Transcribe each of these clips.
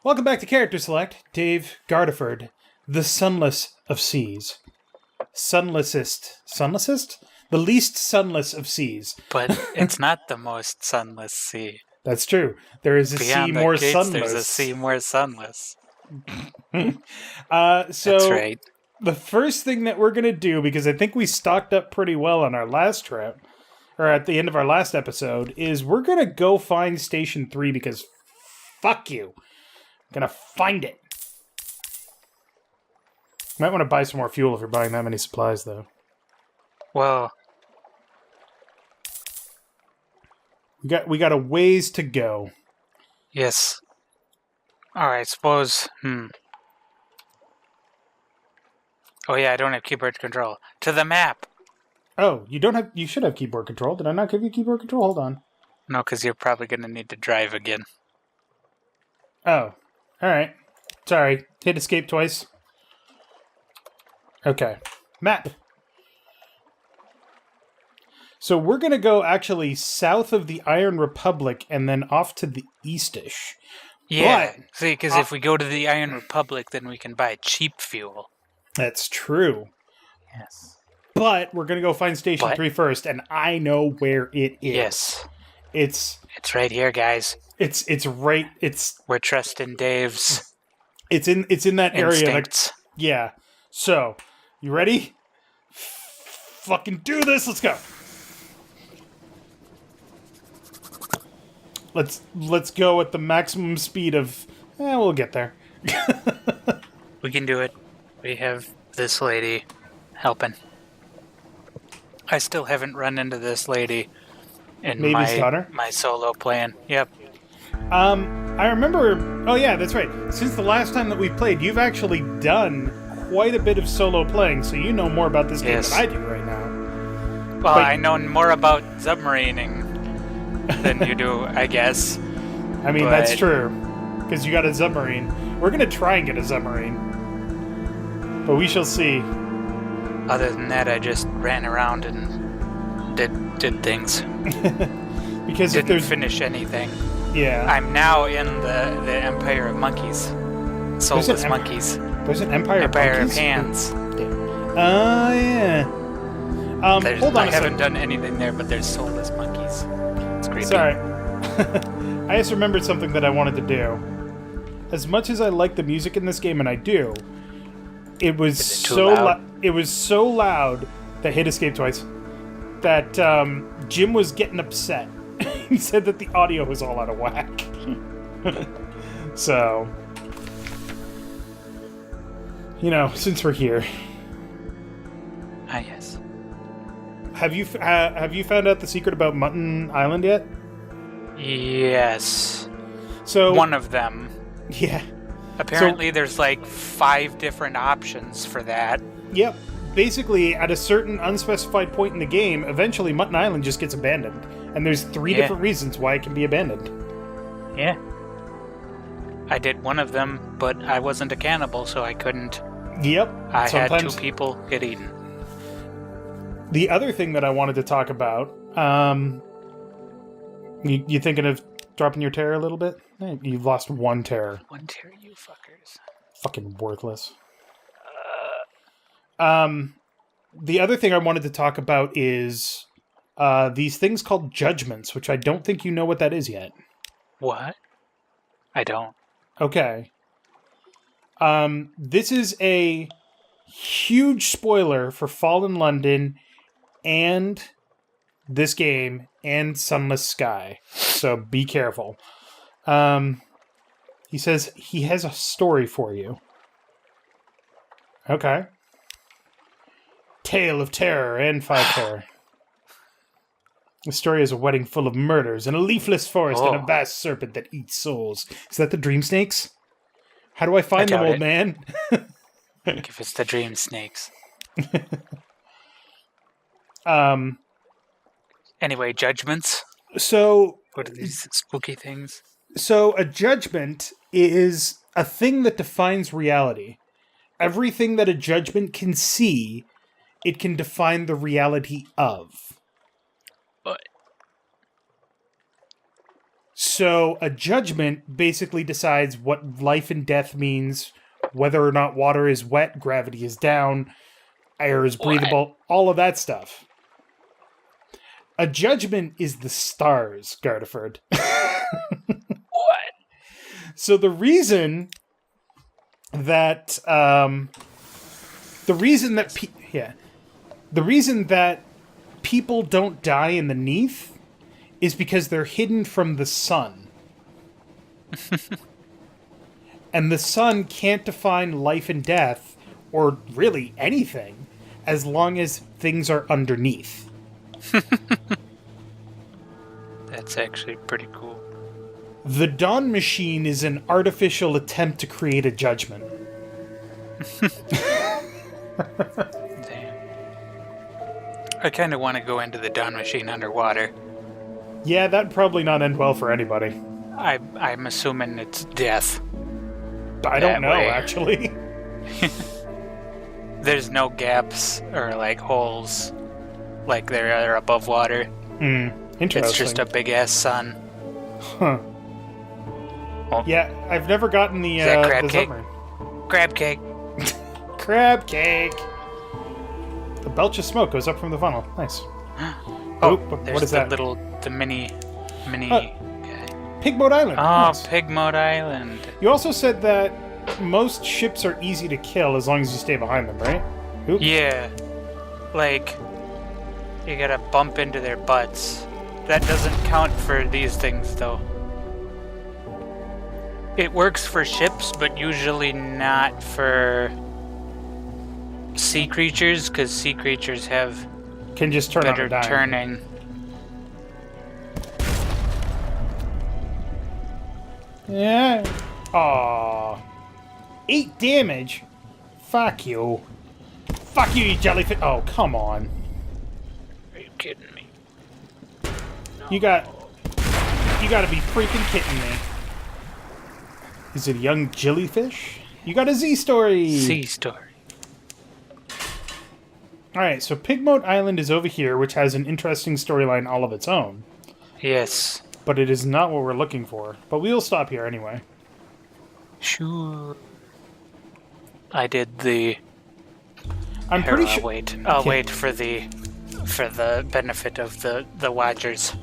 Welcome back to Character Select. Dave Gardeford, the sunless of seas. Sunlessest? The least sunless of seas. But it's not the most sunless sea. That's true. There is a Beyond sea the more gates, sunless. There's a sea more sunless. So That's right. The first thing that we're going to do, because I think we stocked up pretty well on our last trip, or at the end of our last episode, is we're going to go find Station 3 because fuck you. I'm going to find it. Might want to buy some more fuel if you're buying that many supplies, though. Well, We got a ways to go. yes. Alright, I suppose, Oh yeah, I don't have keyboard control. To the map! Oh, you should have keyboard control. Did I not give you keyboard control? Hold on. No, because you're probably going to need to drive again. Oh, alright. Sorry, hit escape twice. Okay, map. So we're going to go actually south of the Iron Republic and then off to the eastish. Yeah, But, see, because if we go to the Iron Republic, then we can buy cheap fuel. that's true. Yes. But we're going to go find Station 3 first, and I know where it is. Yes. It's right here, guys. We're trusting Dave's it's in that area. instincts. Yeah. So, you ready? Fucking do this. Let's go. Let's go at the maximum speed of we'll get there. We can do it. We have this lady helping. I still haven't run into this lady in Mavis daughter? my solo plan. Yep. I remember oh yeah, that's right. Since the last time that we played, you've actually done quite a bit of solo playing, so you know more about this game than I do right now. Well, I know more about submarining than you do, I guess. I mean, that's true. Because you got a submarine. We're going to try and get a submarine. But we shall see. Other than that, I just ran around and did things. Because Didn't finish anything. Yeah. I'm now in the Empire of Monkeys. Soulless monkeys. There's an Empire of Empire Monkeys? of Hands. Oh, yeah. Hold on I haven't done anything there, but there's soulless monkeys. It's creepy. Sorry. I just remembered something that I wanted to do. As much as I like the music in this game, and I do, it was it was so loud that hit escape twice that Jim was getting upset. He said that the audio was all out of whack. So, since we're here, yes. have you found out the secret about Moat Island yet? Yes. So one of them. Yeah. Apparently, there's like 5 different options for that. Yep. Basically, at a certain unspecified point in the game, eventually Moat Island just gets abandoned, and there's 3 different reasons why it can be abandoned. Yeah. I did one of them, but I wasn't a cannibal, so I couldn't. Yep. I had 2 people get eaten. The other thing that I wanted to talk about, you thinking of dropping your terror a little bit? You've lost 1 terror. 1 terror, you fuckers. Fucking worthless. The other thing I wanted to talk about is these things called judgments, which I don't think you know what that is yet. What? I don't. Okay. This is a huge spoiler for Fallen London and this game and Sunless Sky. So be careful. He says he has a story for you. Okay. Tale of terror and 5 terror. The story is a wedding full of murders and a leafless forest and a vast serpent that eats souls. Is that the dream snakes? How do I find them, old man? If it's the dream snakes. Anyway, judgments? So... What are these spooky things? So, a judgment is a thing that defines reality. Everything that a judgment can see, it can define the reality of. But So a judgment basically decides what life and death means, whether or not water is wet, gravity is down, air is breathable, all of that stuff. A judgment is the stars, Gardeford. What? So the reason that people don't die in the Neath is because they're hidden from the sun. And the sun can't define life and death, or really anything, as long as things are underneath. That's actually pretty cool. The Dawn Machine is an artificial attempt to create a judgment. Damn. I kind of want to go into the Dawn Machine underwater. Yeah, that'd probably not end well for anybody. I'm assuming it's death. I don't know, way. actually. There's no gaps or like holes like there are above water. Interesting. It's just a big ass sun. Huh. Oh. Yeah, I've never gotten the Is that crab the cake? submarine. Crab cake. Crab cake. A belch of smoke goes up from the funnel. Nice. Oh, what there's is the that? the mini guy. Pig Mote Island. Oh, Nice. Pig Mote Island. You also said that most ships are easy to kill as long as you stay behind them, right? Oop. Yeah. Like, you gotta bump into their butts. That doesn't count for these things, though. It works for ships, but usually not for sea creatures, because sea creatures have Can just turn on better a dime. turning. Yeah. Aww. 8 damage? Fuck you. Fuck you, you jellyfish. Oh, come on. Are you kidding me? You gotta be freaking kidding me. Is it a young jellyfish? You got a Z story. Sea story. Alright, so Pig Moat Island is over here, which has an interesting storyline all of its own. Yes. But it is not what we're looking for. But we'll stop here anyway. Sure. I did the. I'm pretty sure. I'll wait for the benefit of the watchers.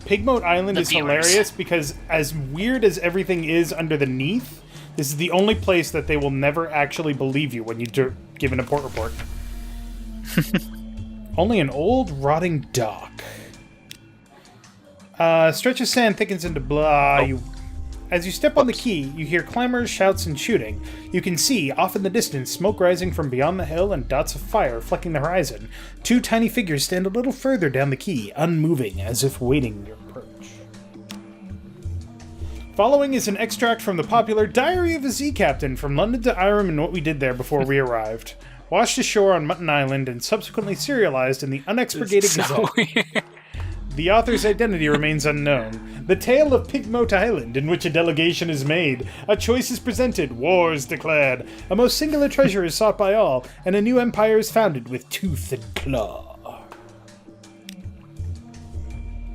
Pig Moat Island The is viewers. hilarious because as weird as everything is under the Neath, this is the only place that they will never actually believe you when you give an import report. Only an old, rotting dock. Stretch of sand thickens into blah. As you step on the quay, you hear clamors, shouts, and shooting. You can see, off in the distance, smoke rising from beyond the hill and dots of fire flecking the horizon. 2 tiny figures stand a little further down the quay, unmoving, as if waiting your approach. Following is an extract from the popular Diary of a Sea Captain from London to Irem and what we did there before we arrived. Washed ashore on Moat Island and subsequently serialized in the Unexpurgated Gazette. The author's identity remains unknown. The tale of Pig Moat Island, in which a delegation is made, a choice is presented, war is declared, a most singular treasure is sought by all, and a new empire is founded with tooth and claw.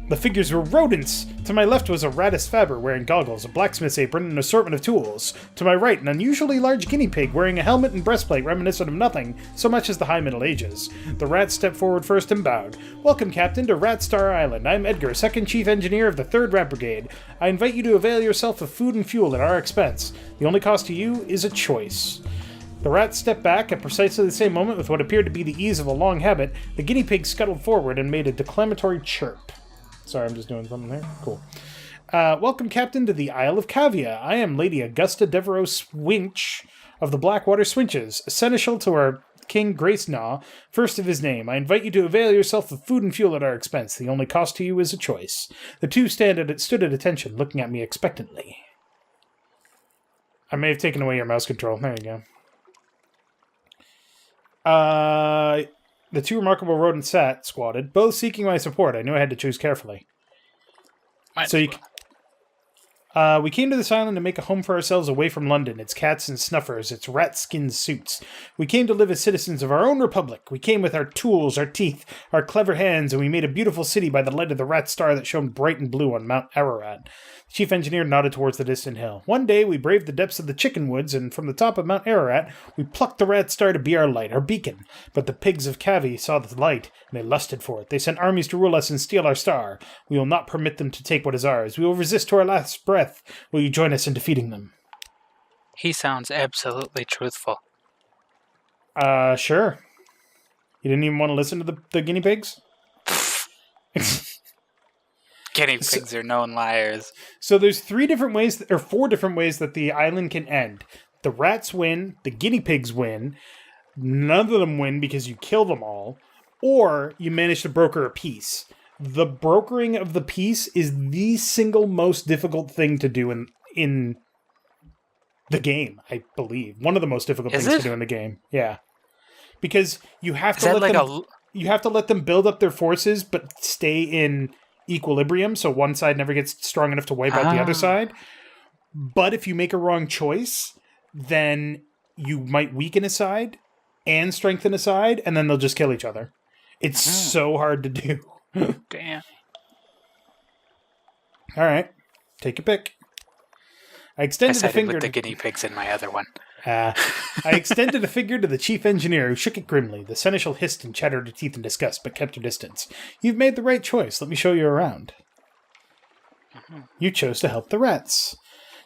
The figures were rodents. To my left was a Rattus Faber wearing goggles, a blacksmith's apron, and an assortment of tools. To my right, an unusually large guinea pig wearing a helmet and breastplate reminiscent of nothing so much as the High Middle Ages. The rat stepped forward first and bowed. Welcome, Captain, to Ratstar Island. I'm Edgar, 2nd Chief Engineer of the 3rd Rat Brigade. I invite you to avail yourself of food and fuel at our expense. The only cost to you is a choice. The rat stepped back at precisely the same moment with what appeared to be the ease of a long habit. The guinea pig scuttled forward and made a declamatory chirp. Sorry, I'm just doing something there. Cool. Welcome, Captain, to the Isle of Cavia. I am Lady Augusta Devereaux Swinch of the Blackwater Swinches, seneschal to our King Gracenaw, first of his name. I invite you to avail yourself of food and fuel at our expense. The only cost to you is a choice. The two stood at attention, looking at me expectantly. I may have taken away your mouse control. There you go. The two remarkable rodents squatted, both seeking my support. I knew I had to choose carefully. We came to this island to make a home for ourselves away from London, its cats and snuffers, its rat-skin suits. We came to live as citizens of our own republic. We came with our tools, our teeth, our clever hands, and we made a beautiful city by the light of the rat star that shone bright and blue on Mount Ararat. The chief engineer nodded towards the distant hill. One day we braved the depths of the chicken woods, and from the top of Mount Ararat we plucked the rat star to be our light, our beacon. But the pigs of Cavi saw the light, and they lusted for it. They sent armies to rule us and steal our star. We will not permit them to take what is ours. We will resist to our last breath. Will you join us in defeating them? He sounds absolutely truthful. Sure. You didn't even want to listen to the guinea pigs? Guinea pigs are known liars. So there's 4 different ways that the island can end. The rats win, the guinea pigs win, none of them win because you kill them all, or you manage to broker a peace. The brokering of the peace is the single most difficult thing to do in the game, I believe. One of the most difficult things to do in the game. Yeah. Because you have to let them build up their forces but stay in equilibrium so one side never gets strong enough to wipe out the other side. But if you make a wrong choice, then you might weaken a side and strengthen a side, and then they'll just kill each other. It's so hard to do. Damn. All right. Take your pick. I extended a finger with the guinea pigs in my other one. I extended a finger to the chief engineer, who shook it grimly. The seneschal hissed and chattered her teeth in disgust, but kept her distance. You've made the right choice. Let me show you around. You chose to help the rats.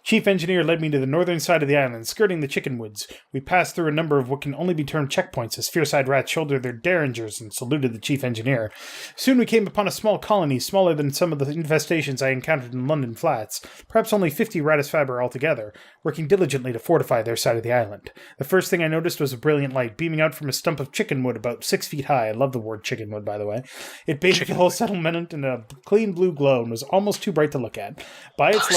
Chief engineer led me to the northern side of the island, skirting the chicken woods. We passed through a number of what can only be termed checkpoints as fierce-eyed rats shouldered their derringers and saluted the chief engineer. Soon we came upon a small colony, smaller than some of the infestations I encountered in London flats, perhaps only 50 Rattus fiber altogether, working diligently to fortify their side of the island. The first thing I noticed was a brilliant light beaming out from a stump of chickenwood about 6 feet high. I love the word chickenwood, by the way. It bathed the whole settlement in a clean blue glow and was almost too bright to look at. By its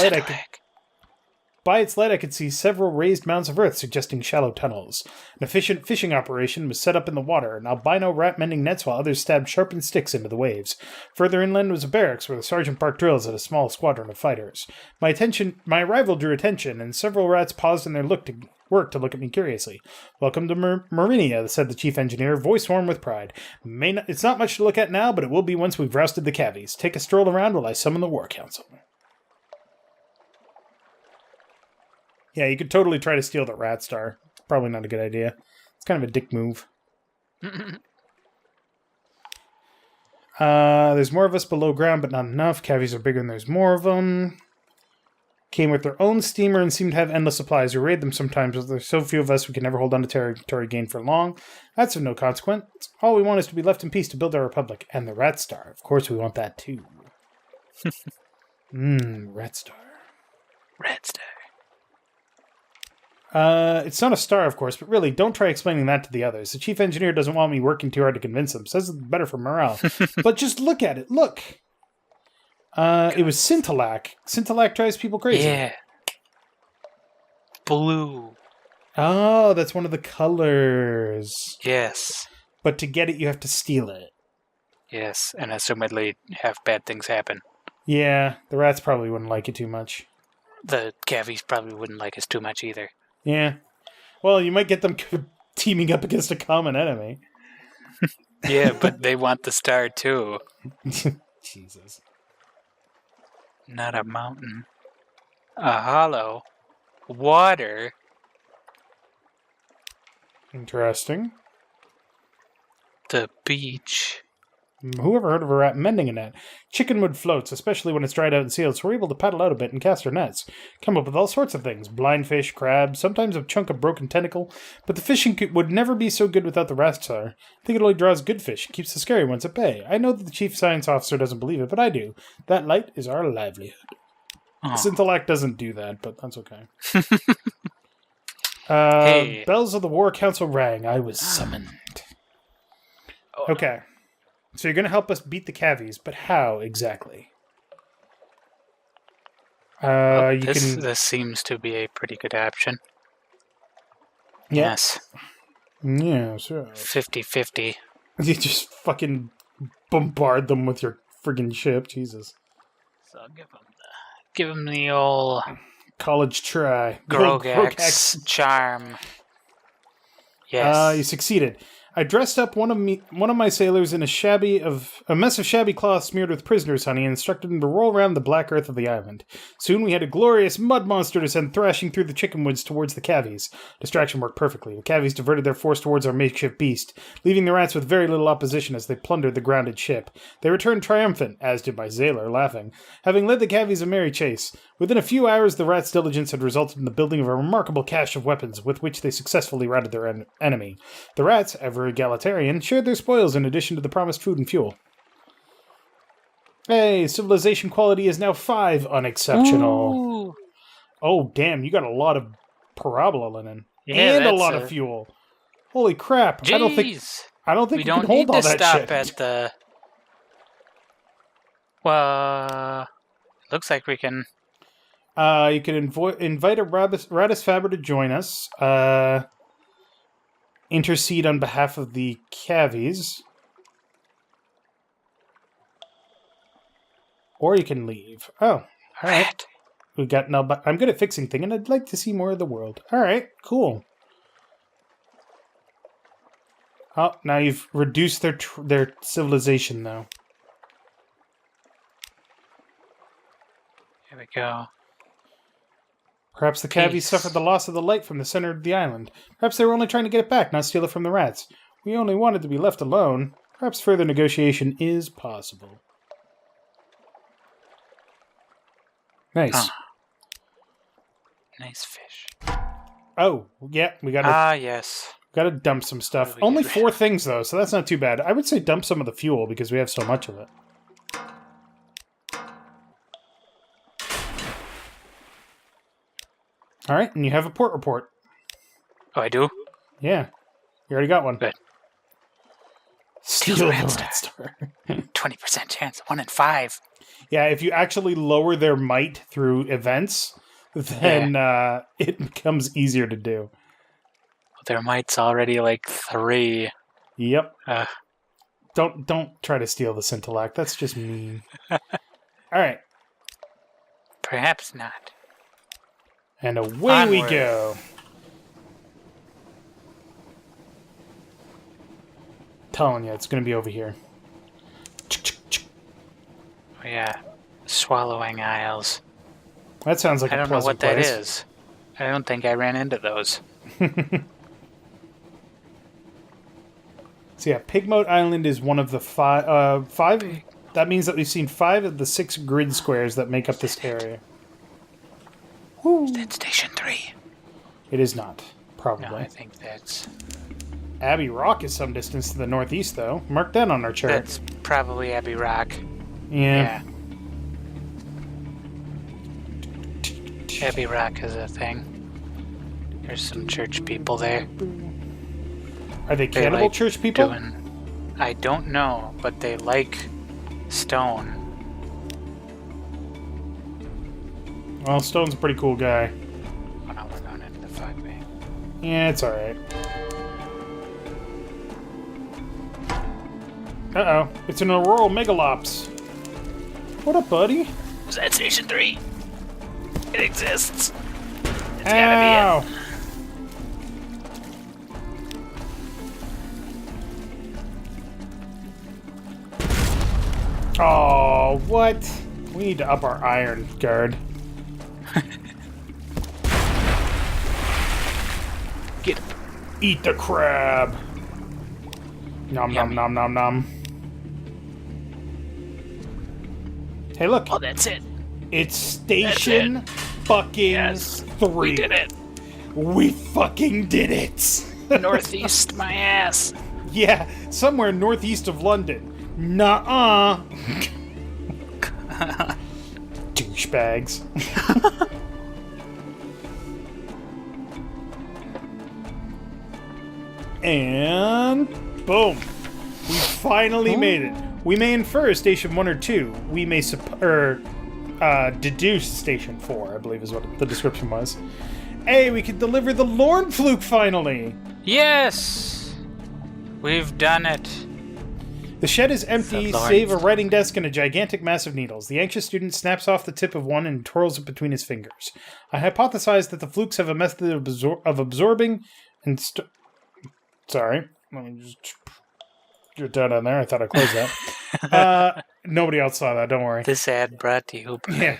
light, I could see several raised mounds of earth suggesting shallow tunnels. An efficient fishing operation was set up in the water, and albino rat mending nets while others stabbed sharpened sticks into the waves. Further inland was a barracks where the sergeant parked drills at a small squadron of fighters. My arrival drew attention, and several rats paused in their work to look at me curiously. Welcome to Marinia, said the chief engineer, voice warm with pride. It's not much to look at now, but it will be once we've rousted the cavies. Take a stroll around while I summon the war council. Yeah, you could totally try to steal the rat star. Probably not a good idea. It's kind of a dick move. There's more of us below ground, but not enough. Cavies are bigger and there's more of them. Came with their own steamer and seem to have endless supplies. We raid them sometimes, but there's so few of us we can never hold on to territory gain for long. That's of no consequence. All we want is to be left in peace to build our republic. And the rat star. Of course we want that too. Rat star. Rat star. It's not a star, of course, but really, don't try explaining that to the others. The chief engineer doesn't want me working too hard to convince him. Says it's better for morale. But just look at it. Look. It was Scintillac. Scintillac drives people crazy. Yeah. Blue. Oh, that's one of the colors. Yes. But to get it, you have to steal it. Yes, and assumedly have bad things happen. Yeah, the rats probably wouldn't like it too much. The cavies probably wouldn't like us too much either. Yeah. Well, you might get them teaming up against a common enemy. Yeah, but they want the star too. Jesus. Not a mountain. A hollow. Water. Interesting. The beach. Whoever heard of a rat mending a net? Chickenwood floats, especially when it's dried out and sealed, so we're able to paddle out a bit and cast our nets. Come up with all sorts of things. Blind fish, crabs, sometimes a chunk of broken tentacle. But the fishing would never be so good without the rat star. I think it only draws good fish and keeps the scary ones at bay. I know that the chief science officer doesn't believe it, but I do. That light is our livelihood. Scintillac doesn't do that, but that's okay. Hey. Bells of the War Council rang. I was summoned. Okay. So you're going to help us beat the cavies, but how exactly? This seems to be a pretty good option. Yeah. Yes. Yeah, sure. 50-50. You just fucking bombard them with your friggin' ship, Jesus. So I'll give him the old college try. The old Grogax charm. Yes. You succeeded. I dressed up one of my sailors in a mess of shabby cloth smeared with prisoners' honey and instructed him to roll around the black earth of the island. Soon we had a glorious mud monster to send thrashing through the chicken woods towards the cavies. Distraction worked perfectly. The cavies diverted their force towards our makeshift beast, leaving the rats with very little opposition as they plundered the grounded ship. They returned triumphant, as did my sailor, laughing, having led the cavies a merry chase. Within a few hours, the rats' diligence had resulted in the building of a remarkable cache of weapons with which they successfully routed their enemy. The rats, ever egalitarian, shared their spoils in addition to the promised food and fuel. Hey, civilization quality is now 5, unexceptional. Ooh. Oh, damn, you got a lot of parabola linen. Yeah, and a lot of fuel. Holy crap. Jeez. I don't think we you don't can hold need all to that stop shit. at the... Well, looks like we can... You can invite a Rattus Faber to join us. Intercede on behalf of the cavies. Or you can leave. Oh, alright. We got no, but I'm good at fixing things, and I'd like to see more of the world. Alright, cool. Oh, now you've reduced their civilization, though. Here we go. Perhaps the cavies suffered the loss of the light from the center of the island. Perhaps they were only trying to get it back, not steal it from the rats. We only wanted to be left alone. Perhaps further negotiation is possible. Nice. Huh. Nice fish. Oh, yeah, we gotta... Ah, yes. Gotta dump some stuff. What do we Only get? 4 things, though, so that's not too bad. I would say dump some of the fuel, because we have so much of it. Alright, and you have a port report. Oh, I do? Yeah. You already got one. Good. Steal the the Rat Rat Star. 20% chance. 1 in 5. Yeah, if you actually lower their might through events, then it becomes easier to do. Their might's already like 3. Yep. Don't try to steal this intellect. That's just mean. Alright. Perhaps not. And away we go. Telling you, it's going to be over here. Oh, yeah. Swallowing Isles. That sounds like I a don't know pleasant what place. that is. I don't think I ran into those. So yeah, Moat Island is one of the 5... That means that we've seen 5 of the 6 grid squares that make up this area. Is that Station 3? It is not, probably. No, I think that's... Abbey Rock is some distance to the northeast, though. Mark that on our chart. That's probably Abbey Rock. Yeah. Abbey Rock is a thing. There's some church people there. Are they cannibal like church people? I don't know, but they like Stone. Well, Stone's a pretty cool guy. Oh no, we're going into the fog bank. Yeah, it's alright. Uh-oh. It's an Auroral Megalops. What up, buddy? Is that Station 3? It exists. It's Ow! gotta be it. Oh, what? We need to up our iron guard. Get him. Eat the crab! Nom nom Yummy. nom nom nom. Hey, look. Oh, that's it. It's Station fucking Yes. 3. We did it. We fucking did it! Northeast, my ass. Yeah, somewhere northeast of London. Nuh-uh. Douchebags. And boom. We finally made it. We may infer Station 1 or 2. We may deduce Station 4, I believe is what the description was. Hey, we can deliver the Lorn Fluke finally! Yes! We've done it. The shed is empty, Lord. save a writing desk and a gigantic mass of needles. The anxious student snaps off the tip of one and twirls it between his fingers. I hypothesize that the flukes have a method of absorbing and... Sorry. Let me just get down on there. I thought I closed that. Nobody else saw that. Don't worry. This ad brought to you. Yeah.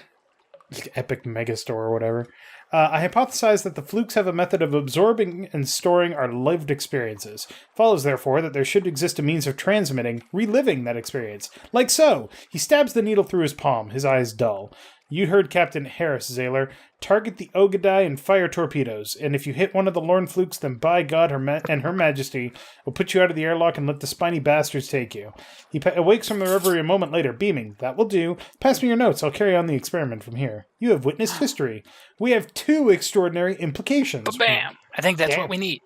Epic Megastore or whatever. I hypothesize that the flukes have a method of absorbing and storing our lived experiences. Follows, therefore, that there should exist a means of transmitting, reliving that experience. Like so. He stabs the needle through his palm, his eyes dull. You heard Captain Harris, Zaylor. Target the Ogadai and fire torpedoes. And if you hit one of the Lorn flukes, then by God and Her Majesty will put you out of the airlock and let the spiny bastards take you. He awakes from the reverie a moment later, beaming. That will do. Pass me your notes. I'll carry on the experiment from here. You have witnessed history. We have 2 extraordinary implications. Bam! I think that's what we need.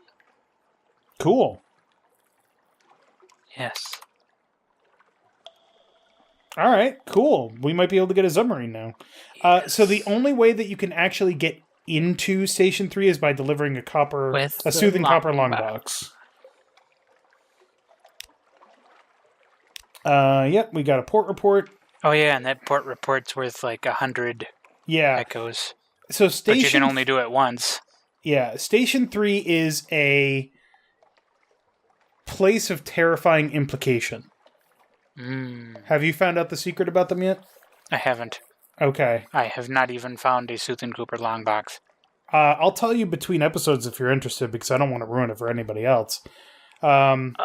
Cool. Yes. All right, cool. We might be able to get a submarine now. So the only way that you can actually get into Station 3 is by delivering a soothing copper long box. Yep, we got a port report. Oh yeah, and that port report's worth like 100 echoes. So but you can only do it once. Yeah, Station 3 is a place of terrifying implication. Have you found out the secret about them yet? I haven't. Okay. I have not even found a Sooth and Cooper long box. I'll tell you between episodes if you're interested, because I don't want to ruin it for anybody else. We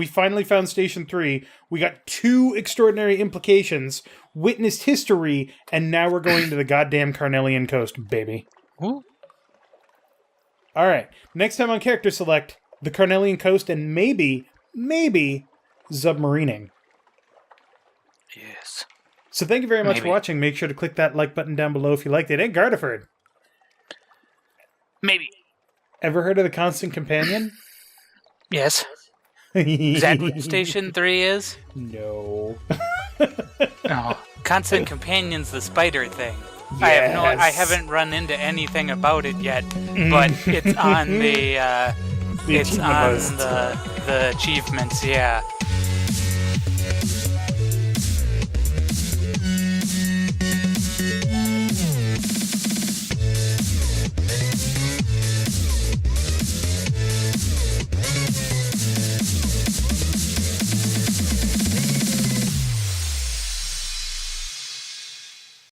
finally found Station 3. We got 2 extraordinary implications, witnessed history, and now we're going to the goddamn Carnelian coast, baby. Ooh. All right. Next time on Character Select, the Carnelian coast and maybe submarining. Yes. So thank you very much for watching. Make sure to click that like button down below if you liked it. And Gardeford. Maybe. Ever heard of the Constant Companion? Yes. Is that what Station 3 is? No. Oh, Constant Companion's the spider thing. Yes. I haven't run into anything about it yet, but it's on the achievements, yeah.